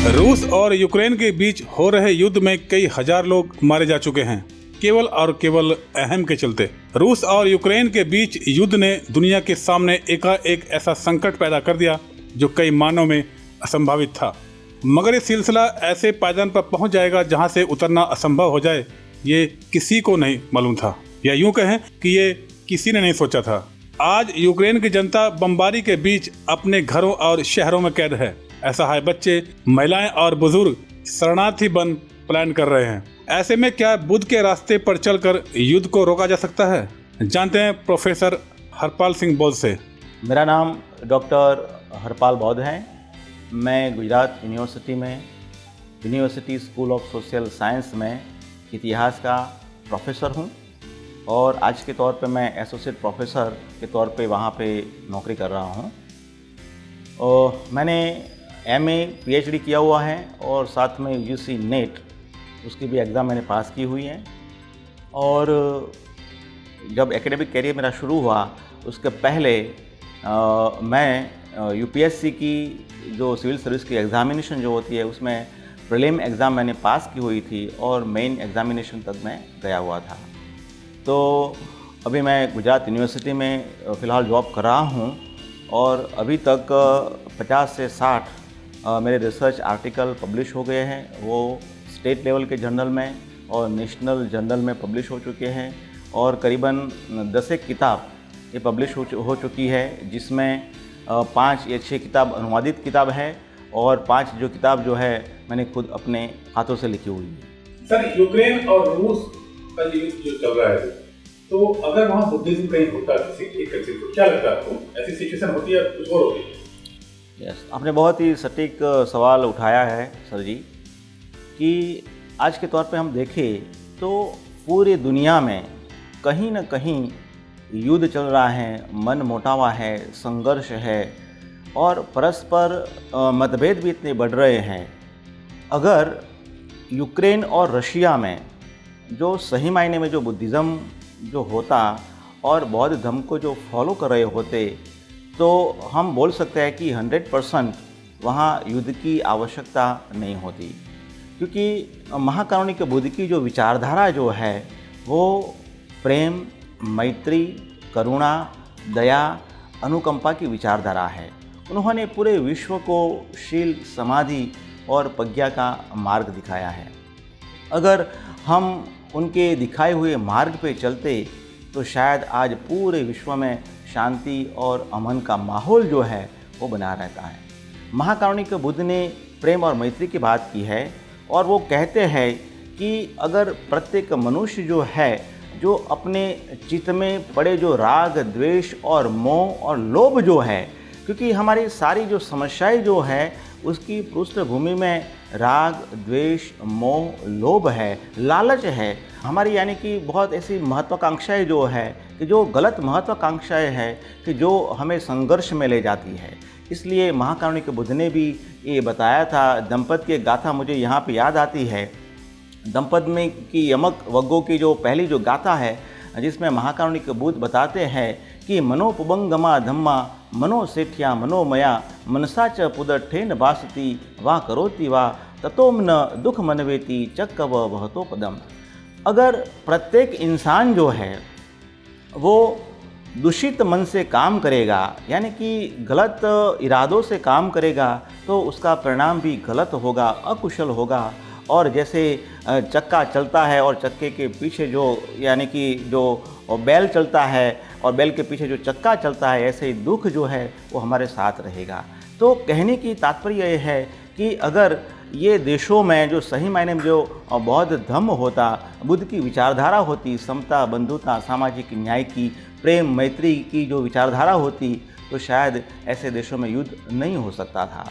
रूस और यूक्रेन के बीच हो रहे युद्ध में कई हजार लोग मारे जा चुके हैं, केवल और केवल अहम के चलते। रूस और यूक्रेन के बीच युद्ध ने दुनिया के सामने एकाएक ऐसा संकट पैदा कर दिया जो कई मानों में असंभावित था। मगर ये सिलसिला ऐसे पायदान पर पहुंच जाएगा जहां से उतरना असंभव हो जाए, ये किसी को नहीं मालूम था, या यूं कहें कि ये किसी ने नहीं सोचा था। आज यूक्रेन की जनता बमबारी के बीच अपने घरों और शहरों में कैद है। असहाय बच्चे, महिलाएं और बुजुर्ग शरणार्थी बन पलायन कर रहे हैं। ऐसे में क्या बुद्ध के रास्ते पर चलकर युद्ध को रोका जा सकता है? जानते हैं प्रोफेसर हरपाल सिंह बौद्ध से। मेरा नाम डॉक्टर हरपाल बौद्ध है। मैं गुजरात यूनिवर्सिटी में university school of social science में इतिहास का प्रोफेसर हूं और आज के तौर पे मैं एसोसिएट प्रोफेसर के तौर पे वहाँ पे नौकरी कर रहा हूँ। और मैंने एमए पीएचडी किया हुआ है और साथ में यूजी नेट उसकी भी एग्ज़ाम मैंने पास की हुई है। और जब एकेडमिक कैरियर मेरा शुरू हुआ उसके पहले मैं यूपीएससी की जो सिविल सर्विस की एग्ज़ामिनेशन जो होती है उसमें प्रीलिम एग्ज़ाम मैंने पास की हुई थी और मेन एग्ज़ामिनेशन तक मैं गया हुआ था। तो अभी मैं गुजरात यूनिवर्सिटी में फ़िलहाल जॉब कर रहा हूँ और अभी तक 50 से 60 मेरे रिसर्च आर्टिकल पब्लिश हो गए हैं। वो स्टेट लेवल के जर्नल में और नेशनल जर्नल में पब्लिश हो चुके हैं और करीबन 10 किताब ये पब्लिश हो चुकी है, जिसमें 5 या 6 किताब अनुवादित किताब है और 5 जो किताब जो है मैंने खुद अपने हाथों से लिखी हुई है। सर, यूक्रेन और रूस का युद्ध जो चल रहा है, तो अगर वहाँ बुद्धिज्म कहीं होता किसी एक कंट्री को, क्या लगता है आपको? ऐसी सिचुएशन होती है कुछ और होती है? यस, आपने बहुत ही सटीक सवाल उठाया है सर जी, कि आज के तौर पे हम देखें तो पूरी दुनिया में कहीं ना कहीं युद्ध चल रहा है, मन मुटावा है, संघर्ष है और परस्पर मतभेद भी इतने बढ़ रहे हैं। अगर यूक्रेन और रशिया में जो सही मायने में जो बुद्धिज़्म जो होता और बौद्ध धर्म को जो फॉलो कर रहे होते, तो हम बोल सकते हैं कि 100% वहाँ युद्ध की आवश्यकता नहीं होती, क्योंकि महाकारुणिक बुद्ध की जो विचारधारा जो है वो प्रेम, मैत्री, करुणा, दया, अनुकंपा की विचारधारा है। उन्होंने पूरे विश्व को शील, समाधि और प्रज्ञा का मार्ग दिखाया है। अगर हम उनके दिखाए हुए मार्ग पे चलते तो शायद आज पूरे विश्व में शांति और अमन का माहौल जो है वो बना रहता है। महाकारुणिक बुद्ध ने प्रेम और मैत्री की बात की है और वो कहते हैं कि अगर प्रत्येक मनुष्य जो है जो अपने चित्त में पड़े जो राग, द्वेष और मोह और लोभ जो है, क्योंकि हमारी सारी जो समस्याएं जो है उसकी पृष्ठभूमि में राग, द्वेष, मोह, लोभ है, लालच है हमारी, यानी कि बहुत ऐसी महत्वाकांक्षाएं जो है कि जो गलत महत्वाकांक्षाएं हैं कि जो हमें संघर्ष में ले जाती है। इसलिए महाकारुणिक बुद्ध ने भी ये बताया था। दंपत की गाथा मुझे यहाँ पे याद आती है। दंपत में की यमक वग्गों की जो पहली जो गाथा है, जिसमें महाकारुणिक बुद्ध बताते हैं कि मनोपुबंगमा धम्मा मनोसेठ्या मनोमया मनसा च पुदठेन भासती वा करोति वा ततोम न दुख मनवेति चक्कव वहतो पदम। अगर प्रत्येक इंसान जो है वो दूषित मन से काम करेगा, यानी कि गलत इरादों से काम करेगा, तो उसका परिणाम भी गलत होगा, अकुशल होगा। और जैसे चक्का चलता है और चक्के के पीछे जो, यानी कि जो बैल चलता है और बैल के पीछे जो चक्का चलता है, ऐसे ही दुख जो है वो हमारे साथ रहेगा। तो कहने की तात्पर्य यह है कि अगर ये देशों में जो सही मायने में जो बौद्ध धर्म होता, बुद्ध की विचारधारा होती, समता, बंधुता, सामाजिक न्याय की, प्रेम, मैत्री की जो विचारधारा होती, तो शायद ऐसे देशों में युद्ध नहीं हो सकता था।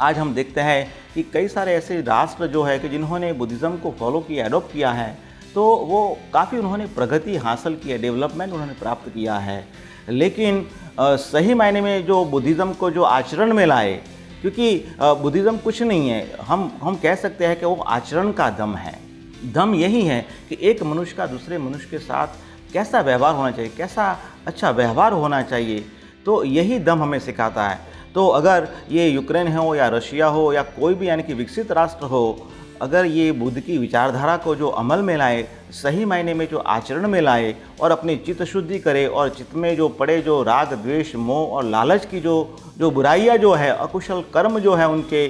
आज हम देखते हैं कि कई सारे ऐसे राष्ट्र जो है कि जिन्होंने बुद्धिज़्म को फॉलो किया, एडॉप्ट किया है, तो वो काफ़ी उन्होंने प्रगति हासिल की है, डेवलपमेंट उन्होंने प्राप्त किया है। लेकिन सही मायने में जो बुद्धिज़्म को जो आचरण में लाए, क्योंकि बुद्धिज़्म कुछ नहीं है, हम कह सकते हैं कि वो आचरण का धम्म है। धम्म यही है कि एक मनुष्य का दूसरे मनुष्य के साथ कैसा व्यवहार होना चाहिए, कैसा अच्छा व्यवहार होना चाहिए, तो यही धम्म हमें सिखाता है। तो अगर ये यूक्रेन हो या रशिया हो या कोई भी यानी कि विकसित राष्ट्र हो, अगर ये बुद्ध की विचारधारा को जो अमल में लाए, सही मायने में जो आचरण में लाए और अपनी चित्त शुद्धि करे और चित्त में जो पड़े जो राग द्वेष मोह और लालच की जो बुराइयाँ जो है, अकुशल कर्म जो है उनके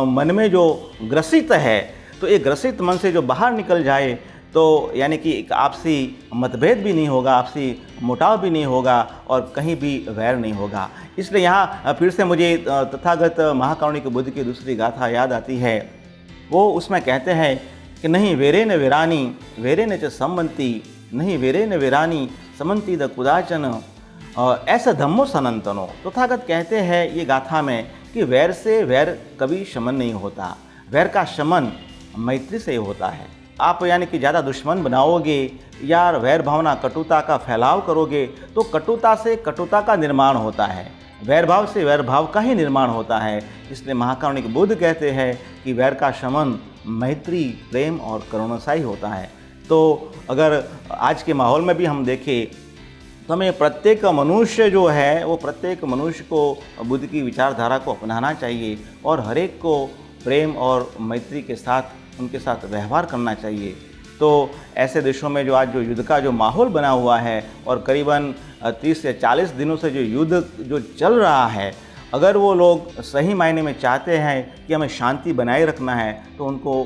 मन में जो ग्रसित है, तो ये ग्रसित मन से जो बाहर निकल जाए तो यानी कि एक आपसी मतभेद भी नहीं होगा, आपसी मुटाव भी नहीं होगा और कहीं भी वैर नहीं होगा। इसलिए यहाँ फिर से मुझे तथागत महाकारुणिक बुद्ध की दूसरी गाथा याद आती है। वो उसमें कहते हैं कि नहीं वेरेन वेरानी वेरेन च सम्मति, नहीं वेरेन वेरानी समन्ति द कुदाचन ऐसा धम्मो सनातनो। तथागत कहते हैं ये गाथा में कि वैर से वैर कभी शमन नहीं होता, वैर का शमन मैत्री से ही होता है। आप यानी कि ज़्यादा दुश्मन बनाओगे या वैर भावना कटुता का फैलाव करोगे तो कटुता से कटुता का निर्माण होता है, वैर भाव से वैर भाव का ही निर्माण होता है। इसलिए महाकारुणिक बुद्ध कहते हैं कि वैर का शमन मैत्री, प्रेम और करुणा से ही होता है। तो अगर आज के माहौल में भी हम देखें तो हमें प्रत्येक मनुष्य जो है वो प्रत्येक मनुष्य को बुद्ध की विचारधारा को अपनाना चाहिए और हर एक को प्रेम और मैत्री के साथ उनके साथ व्यवहार करना चाहिए। तो ऐसे देशों में जो आज जो युद्ध का जो माहौल बना हुआ है और करीबन 30 से 40 दिनों से जो युद्ध जो चल रहा है, अगर वो लोग सही मायने में चाहते हैं कि हमें शांति बनाए रखना है तो उनको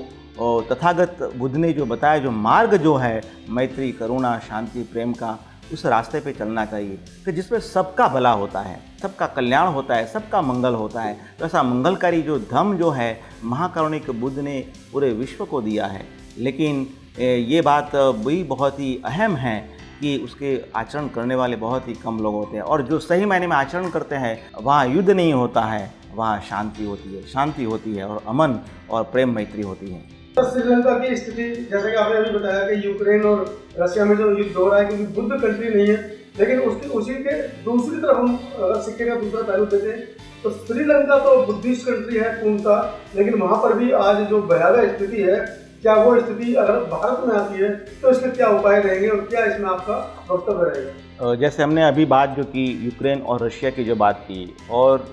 तथागत बुद्ध ने जो बताया जो मार्ग जो है मैत्री, करुणा, शांति, प्रेम का, उस रास्ते पे चलना चाहिए कि जिसमें सबका भला होता है, सबका कल्याण होता है, सबका मंगल होता है। तो ऐसा मंगलकारी जो धम्म जो है महाकारुणिक बुद्ध ने पूरे विश्व को दिया है। लेकिन ये बात भी बहुत ही अहम है कि उसके आचरण करने वाले बहुत ही कम लोग होते हैं और जो सही मायने में आचरण करते हैं वहाँ युद्ध नहीं होता है, वहाँ शांति होती है, शांति होती है और अमन और प्रेम मैत्री होती है। श्रीलंका की स्थिति जैसे कि आपने अभी बताया कि यूक्रेन और रशिया में जो युद्ध हो रहा है क्योंकि बुद्ध कंट्री नहीं है, लेकिन उसी के दूसरी तरफ हम अगर सिक्के का दूसरा पहलू देखें तो श्रीलंका तो बुद्धिस्ट कंट्री है पूर्णतः, लेकिन वहाँ पर भी आज जो भयावह स्थिति है, क्या वो स्थिति अगर भारत में आती है तो इसके क्या उपाय रहेंगे और क्या इसमें आपका वक्तव्य रहेगा? जैसे हमने अभी बात जो की यूक्रेन और रशिया की जो बात की और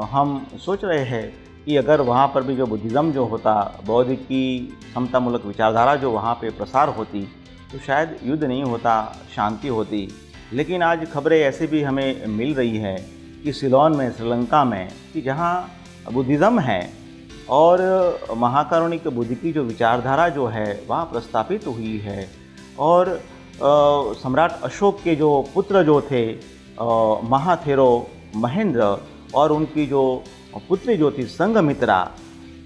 हम सोच रहे हैं कि अगर वहाँ पर भी जो बुद्धिज़्म जो होता, बौद्ध की समतामूलक विचारधारा जो वहाँ पे प्रसार होती तो शायद युद्ध नहीं होता, शांति होती। लेकिन आज खबरें ऐसी भी हमें मिल रही है कि सिलोन में, श्रीलंका में, कि जहाँ बुद्धिज़्म है और महाकारुणिक बुद्ध की जो विचारधारा जो है वहाँ प्रस्थापित हुई है और सम्राट अशोक के जो पुत्र जो थे महाथेरो महेंद्र और उनकी जो पुत्री जो थी संघमित्रा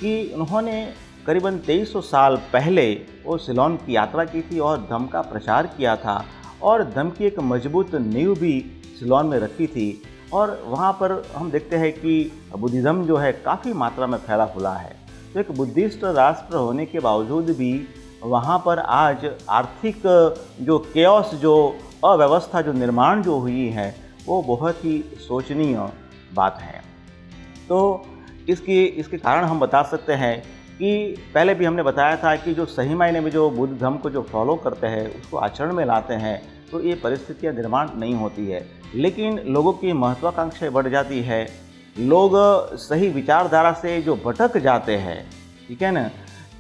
कि उन्होंने करीबन 2300 साल पहले वो सिलोन की यात्रा की थी और धम्म का प्रचार किया था और धम्म की एक मजबूत नींव भी सिलोन में रखी थी। और वहाँ पर हम देखते हैं कि बुद्धिज़्म जो है काफ़ी मात्रा में फैला फूला है। तो एक बुद्धिस्ट राष्ट्र होने के बावजूद भी वहाँ पर आज आर्थिक जो केओस, जो अव्यवस्था, जो निर्माण जो हुई है वो बहुत ही शोचनीय बात है। तो इसके कारण हम बता सकते हैं कि पहले भी हमने बताया था कि जो सही मायने में जो बुद्ध धम्म को जो फॉलो करते हैं, उसको आचरण में लाते हैं तो ये परिस्थितियाँ निर्माण नहीं होती है। लेकिन लोगों की महत्वाकांक्षाएं बढ़ जाती है, लोग सही विचारधारा से जो भटक जाते हैं, ठीक है ना,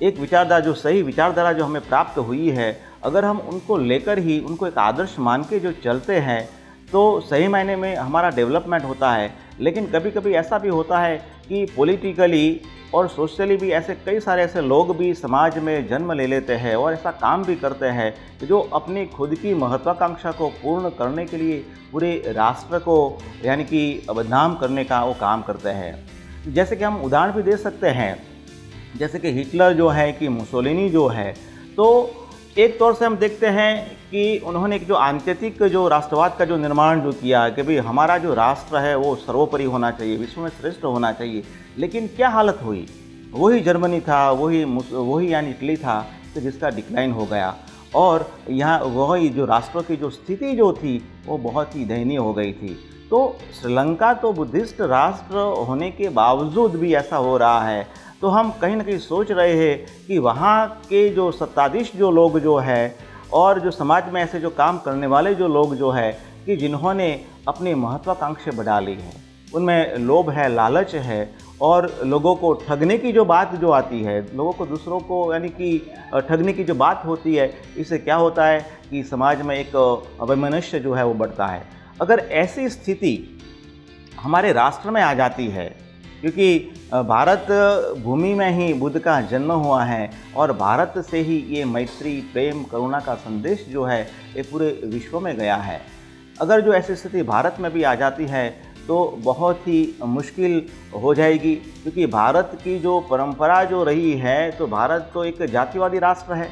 एक विचारधारा जो सही विचारधारा जो हमें प्राप्त हुई है, अगर हम उनको लेकर ही उनको एक आदर्श मान के जो चलते हैं तो सही मायने में हमारा डेवलपमेंट होता है। लेकिन कभी कभी ऐसा भी होता है कि पॉलिटिकली और सोशली भी ऐसे कई सारे ऐसे लोग भी समाज में जन्म ले लेते हैं और ऐसा काम भी करते हैं जो अपनी खुद की महत्वाकांक्षा को पूर्ण करने के लिए पूरे राष्ट्र को यानी कि बदनाम करने का वो काम करते हैं। जैसे कि हम उदाहरण भी दे सकते हैं, जैसे कि हिटलर जो है कि मुसोलिनी जो है, तो एक तौर से हम देखते हैं कि उन्होंने एक जो आंतरिक जो राष्ट्रवाद का जो निर्माण जो किया कि भाई हमारा जो राष्ट्र है वो सर्वोपरि होना चाहिए, विश्व में श्रेष्ठ होना चाहिए। लेकिन क्या हालत हुई, वही जर्मनी था, वही यानी इटली था तो जिसका डिक्लाइन हो गया और यहाँ वही जो राष्ट्रों की जो स्थिति जो थी वो बहुत ही दयनीय हो गई थी। तो श्रीलंका तो बुद्धिस्ट राष्ट्र होने के बावजूद भी ऐसा हो रहा है। तो हम कहीं ना कहीं सोच रहे हैं कि वहाँ के जो सत्ताधीश जो लोग जो है और जो समाज में ऐसे जो काम करने वाले जो लोग जो है कि जिन्होंने अपनी महत्वाकांक्षा बढ़ा ली है, उनमें लोभ है, लालच है और लोगों को ठगने की जो बात जो आती है, लोगों को दूसरों को यानी कि ठगने की जो बात होती है, इससे क्या होता है कि समाज में एक वैमनस्य जो है वो बढ़ता है। अगर ऐसी स्थिति हमारे राष्ट्र में आ जाती है, क्योंकि भारत भूमि में ही बुद्ध का जन्म हुआ है और भारत से ही ये मैत्री, प्रेम, करुणा का संदेश जो है ये पूरे विश्व में गया है। अगर जो ऐसी स्थिति भारत में भी आ जाती है तो बहुत ही मुश्किल हो जाएगी, क्योंकि भारत की जो परंपरा जो रही है, तो भारत तो एक जातिवादी राष्ट्र है,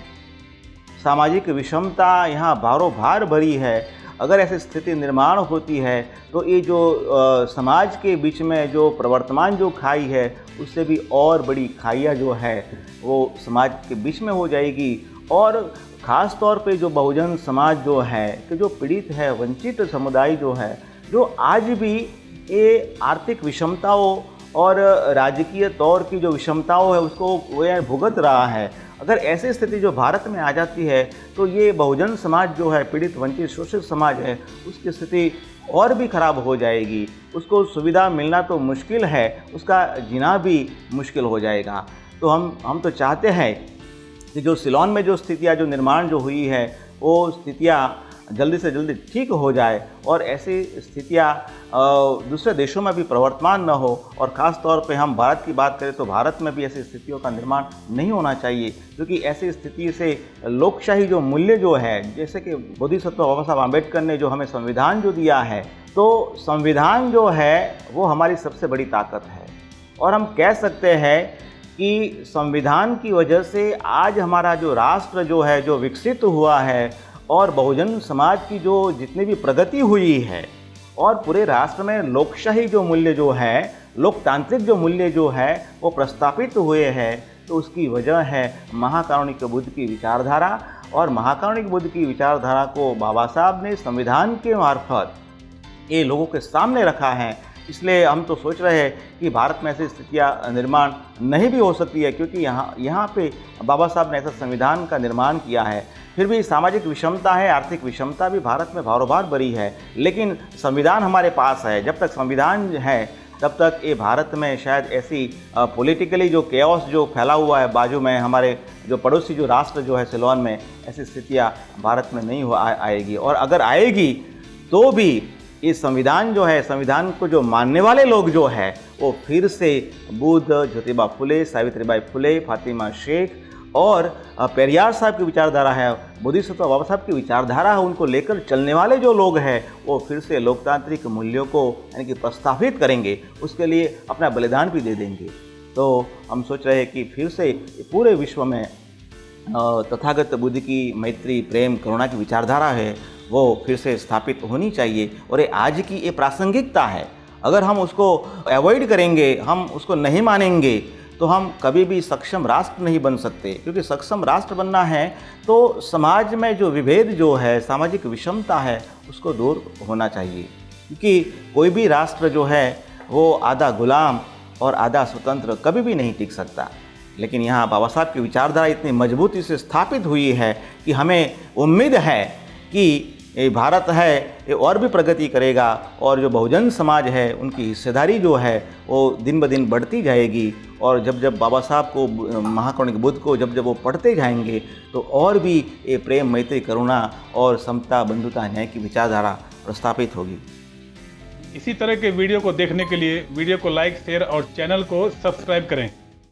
सामाजिक विषमता यहाँ भारों भार भरी है। अगर ऐसी स्थिति निर्माण होती है तो ये जो समाज के बीच में जो प्रवर्तमान जो खाई है, उससे भी और बड़ी खाइयाँ जो है वो समाज के बीच में हो जाएगी। और ख़ास तौर पे जो बहुजन समाज जो है कि जो पीड़ित है, वंचित समुदाय जो है, जो आज भी ये आर्थिक विषमताओं और राजकीय तौर की जो विषमताओं है उसको वो भुगत रहा है। अगर ऐसी स्थिति जो भारत में आ जाती है तो ये बहुजन समाज जो है, पीड़ित, वंचित, शोषित समाज है, उसकी स्थिति और भी खराब हो जाएगी। उसको सुविधा मिलना तो मुश्किल है, उसका जीना भी मुश्किल हो जाएगा। तो हम तो चाहते हैं कि जो सिलोन में जो स्थितियाँ जो निर्माण जो हुई है, वो स्थितियाँ जल्दी से जल्दी ठीक हो जाए और ऐसी स्थितियाँ दूसरे देशों में भी प्रवर्तमान न हो। और ख़ास तौर पे हम भारत की बात करें तो भारत में भी ऐसी स्थितियों का निर्माण नहीं होना चाहिए, क्योंकि ऐसी स्थिति से लोकशाही जो मूल्य जो है, जैसे कि बोधिसत्व बाबा साहब आम्बेडकर ने जो हमें संविधान जो दिया है, तो संविधान जो है वो हमारी सबसे बड़ी ताकत है। और हम कह सकते हैं कि संविधान की वजह से आज हमारा जो राष्ट्र जो है जो विकसित हुआ है और बहुजन समाज की जो जितनी भी प्रगति हुई है और पूरे राष्ट्र में लोकशाही जो मूल्य जो है, लोकतांत्रिक जो मूल्य जो है वो प्रस्थापित हुए हैं, तो उसकी वजह है महाकारुणिक बुद्ध की विचारधारा। और महाकारुणिक बुद्ध की विचारधारा को बाबा साहब ने संविधान के मार्फत ये लोगों के सामने रखा है। इसलिए हम तो सोच रहे हैं कि भारत में ऐसी स्थितियाँ निर्माण नहीं भी हो सकती है, क्योंकि यहाँ पे बाबा साहब ने ऐसा संविधान का निर्माण किया है। फिर भी सामाजिक विषमता है, आर्थिक विषमता भी भारत में भारों भार भरी है, लेकिन संविधान हमारे पास है। जब तक संविधान है तब तक ये भारत में शायद ऐसी पॉलिटिकली जो केओस जो फैला हुआ है, बाजू में हमारे जो पड़ोसी जो राष्ट्र जो है सिलोन में, ऐसी स्थितियाँ भारत में नहीं आएगी। और अगर आएगी तो भी ये संविधान जो है, संविधान को जो मानने वाले लोग जो है वो फिर से बुद्ध, ज्योतिबा फुले, सावित्रीबाई फुले, फातिमा शेख और पेरियार साहब की विचारधारा है, बोधिसत्व बाबा साहब की विचारधारा है, उनको लेकर चलने वाले जो लोग हैं वो फिर से लोकतांत्रिक मूल्यों को यानी कि प्रस्तावित करेंगे, उसके लिए अपना बलिदान भी दे देंगे। तो हम सोच रहे हैं कि फिर से पूरे विश्व में तथागत बुद्ध की मैत्री, प्रेम, करुणा की विचारधारा है वो फिर से स्थापित होनी चाहिए। और ये आज की ये प्रासंगिकता है, अगर हम उसको अवॉइड करेंगे, हम उसको नहीं मानेंगे, तो हम कभी भी सक्षम राष्ट्र नहीं बन सकते। क्योंकि सक्षम राष्ट्र बनना है तो समाज में जो विभेद जो है, सामाजिक विषमता है, उसको दूर होना चाहिए। क्योंकि कोई भी राष्ट्र जो है वो आधा गुलाम और आधा स्वतंत्र कभी भी नहीं टिक सकता। लेकिन यहाँ बाबा साहब की विचारधारा इतनी मजबूती से स्थापित हुई है कि हमें उम्मीद है कि ये भारत है ये और भी प्रगति करेगा और जो बहुजन समाज है उनकी हिस्सेदारी जो है वो दिन ब दिन बढ़ती जाएगी। और जब जब बाबा साहब को, महाकारुणिक बुद्ध को जब जब वो पढ़ते जाएंगे तो और भी ये प्रेम, मैत्री, करुणा और समता, बंधुता, न्याय की विचारधारा प्रस्थापित होगी। इसी तरह के वीडियो को देखने के लिए वीडियो को लाइक, शेयर और चैनल को सब्सक्राइब करें।